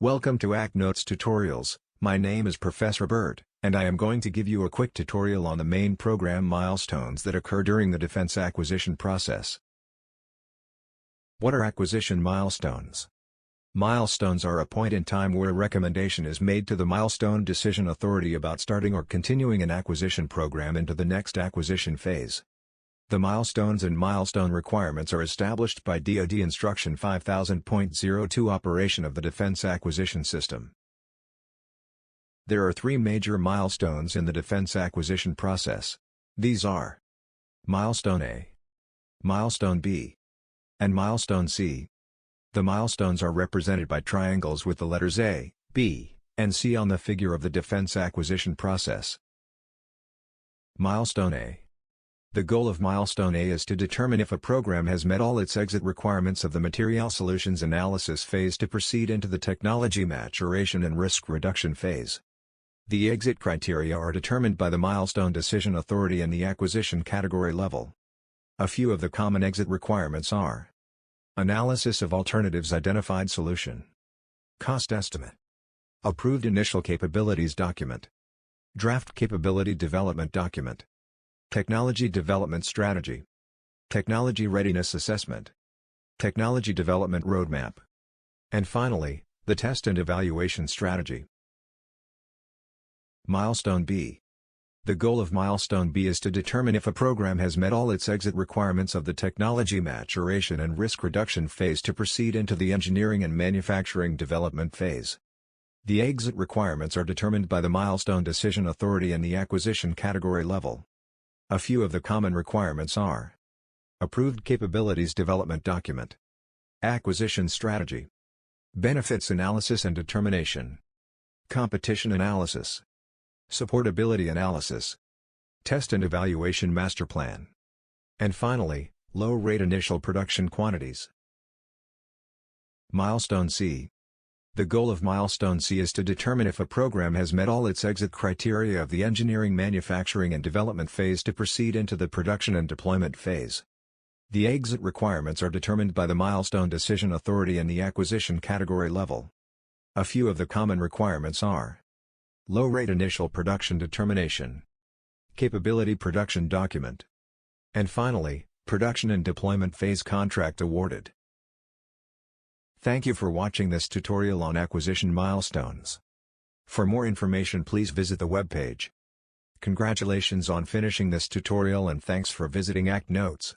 Welcome to ACT Notes Tutorials. My name is Professor Bert, and I am going to give you a quick tutorial on the main program milestones that occur during the defense acquisition process. What are acquisition milestones? Milestones are a point in time where a recommendation is made to the Milestone Decision Authority about starting or continuing an acquisition program into the next acquisition phase. The milestones and milestone requirements are established by DoD Instruction 5000.02 Operation of the Defense Acquisition System. There are three major milestones in the defense acquisition process. These are Milestone A, Milestone B, and Milestone C. The milestones are represented by triangles with the letters A, B, and C on the figure of the defense acquisition process. Milestone A. The goal of Milestone A is to determine if a program has met all its exit requirements of the Material Solutions Analysis phase to proceed into the Technology Maturation and Risk Reduction phase. The exit criteria are determined by the Milestone Decision Authority and the acquisition category level. A few of the common exit requirements are: analysis of alternatives identified solution, cost estimate, approved initial capabilities document, draft capability development document, technology development strategy, technology readiness assessment, technology development roadmap, and finally, the test and evaluation strategy. Milestone B. The goal of Milestone B is to determine if a program has met all its exit requirements of the Technology Maturation and Risk Reduction phase to proceed into the Engineering and Manufacturing Development phase. The exit requirements are determined by the Milestone Decision Authority and the acquisition category level. A few of the common requirements are: approved capabilities development document, acquisition strategy, benefits analysis and determination, competition analysis, supportability analysis, test and evaluation master plan, and finally, low-rate initial production quantities. Milestone C. The goal of Milestone C is to determine if a program has met all its exit criteria of the Engineering, Manufacturing and Development phase to proceed into the Production and Deployment phase. The exit requirements are determined by the Milestone Decision Authority and the acquisition category level. A few of the common requirements are: low-rate initial production determination, capability production document, and finally, Production and Deployment phase contract awarded. Thank you for watching this tutorial on acquisition milestones. For more information, please visit the webpage. Congratulations on finishing this tutorial and thanks for visiting ACT Notes.